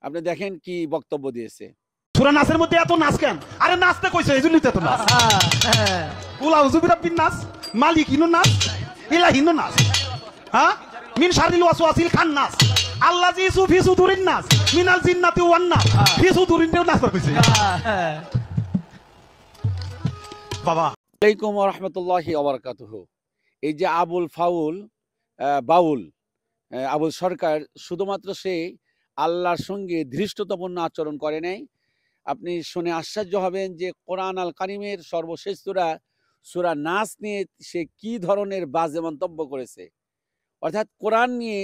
আপনি দেখেন কি বক্তব্য দিয়েছে। সূরা নাসের মধ্যে এত নাচ কেন? আরে নাচতে কইছে এজন্যই তো এত নাচ। কুল আউযু বিরাব্বিন নাস, মালিকিন নাস, ইলাহিন নাস। হ্যাঁ, মিন শারিল ওয়াসওয়াসিল খান্নাস, আল্লাযী ফি সুদুরিন নাস, মিনাল জিন্নাতি ওয়ান নাস। ফি সুদুরিন নাস কইছে বাবা। আলাইকুম ওয়া রাহমাতুল্লাহি ওয়া বারাকাতুহু। এই যে বাউল আবুল সরকার, শুধুমাত্র সে আল্লাহর সঙ্গে ধৃষ্টতাপূর্ণ আচরণ করে নাই। আপনি শুনে আশ্চর্য হবেন যে কোরআন আল কারিমের সর্বশেষ সূরা নাস নিয়ে সে কি ধরনের বাজে মন্তব্য করেছে। অর্থাৎ কোরআন নিয়ে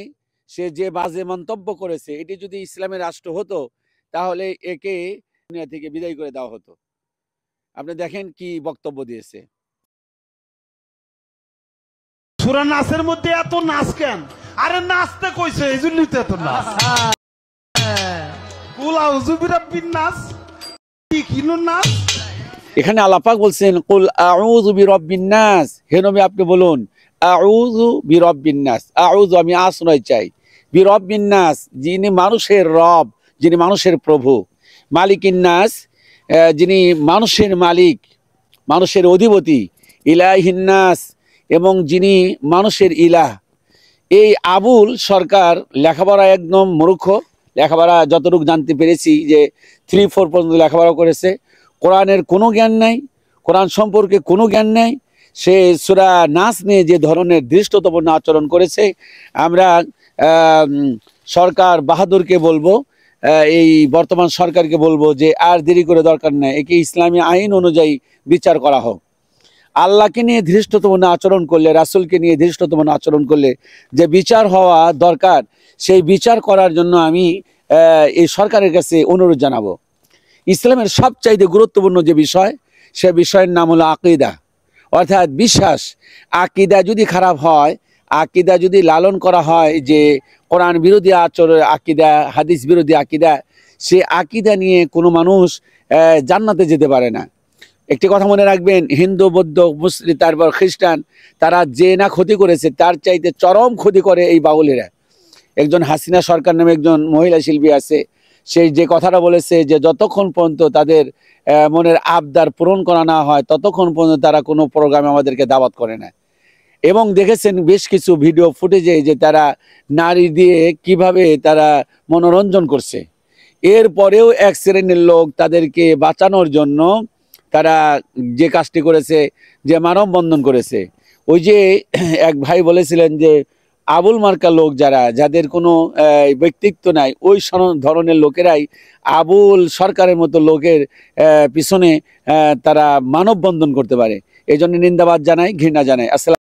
সে যে বাজে মন্তব্য করেছে, এটি যদি ইসলামের রাষ্ট্র হতো তাহলে একে দুনিয়া থেকে বিদায় করে দেওয়া হতো। আপনি দেখেন কি বক্তব্য দিয়েছে। সূরা নাসের মধ্যে এত নাচ কেন? আরে নাচতে কইছে এজন্যই তো এত নাচ। কুল আউযু বিরাব্বিন নাস, মালিকিন নাস। এখানে আল্লাহ পাক বলছেন কুল আউযু বিরাব্বিন নাস। হে নবী আপনি বলুন আউযু বিরাব্বিন নাস। আউযু আমি আশ্রয় চাই, বিরাব্বিন নাস যিনি মানুষের রব, যিনি মানুষের প্রভু, মালিকিন নাস যিনি মানুষের মালিক, মানুষের অধিপতি, ইলাহিন নাস এবং যিনি মানুষের ইলাহ। এই আবুল সরকার লেখাপড়া একদম মূর্খ। লেখাপড়া যতটুকু জানতে পেরেছি যে 3-4 পর্যন্ত লেখাপড়া করেছে। কোরআনের কোনো জ্ঞান নাই, কোরআন সম্পর্কে কোনো জ্ঞান নেই। সে সূরা নাস নিয়ে যে ধরনের ধৃষ্টতাপূর্ণ আচরণ করেছে, আমরা সরকার বাহাদুরকে বলবো, এই বর্তমান সরকারকে বলবো যে আর দেরি করে দরকার নেই, একে ইসলামী আইন অনুযায়ী বিচার করা হোক। আল্লাহকে নিয়ে ধৃষ্টতাপূর্ণ আচরণ করলে, রাসূলকে নিয়ে ধৃষ্টতাপূর্ণ আচরণ করলে যে বিচার হওয়া দরকার, সেই বিচার করার জন্য আমি এই সরকারের কাছে অনুরোধ জানাবো। ইসলামের সবচাইতে গুরুত্বপূর্ণ যে বিষয়, সে বিষয়ের নাম হলো আকীদা, অর্থাৎ বিশ্বাস। আকীদা যদি খারাপ হয়, আকীদা যদি লালন করা হয় যে কোরআন বিরোধী আচরণ আকীদা, হাদিস বিরোধী আকীদা, সে আকীদা নিয়ে কোনো মানুষ জান্নাতে যেতে পারে না। একটি কথা মনে রাখবেন, হিন্দু, বৌদ্ধ, মুসলিম, তারপর খ্রিস্টান, তারা যে না ক্ষতি করেছে তার চাইতে চরম ক্ষতি করে এই বাউলেরা। একজন হাসিনা সরকার নামে একজন মহিলা শিল্পী আছে, সে যে কথাটা বলেছে যে যতক্ষণ পর্যন্ত তাদের মনের আবদার পূরণ করা না হয় ততক্ষণ পর্যন্ত তারা কোনো প্রোগ্রামে আমাদেরকে দাওয়াত করে না। এবং দেখেছেন বেশ কিছু ভিডিও ফুটেজে যে তারা নারী দিয়ে কিভাবে তারা মনোরঞ্জন করছে। এরপরেও এক শ্রেণীর লোক তাদেরকে বাঁচানোর জন্য তারা যে কাজটি করেছে, যে মানববন্ধন করেছে। ওই যে এক ভাই বলেছিলেন যে আবুল মার্কা লোক যাদের কোনো ব্যক্তিত্ব নাই, ওই ধরনের লোকেরাই আবুল সরকারের মতো লোকের পিছনে তারা মানববন্ধন করতে পারে। এই জন্য নিন্দাবাদ জানাই, ঘৃণা জানাই। আসসালাম।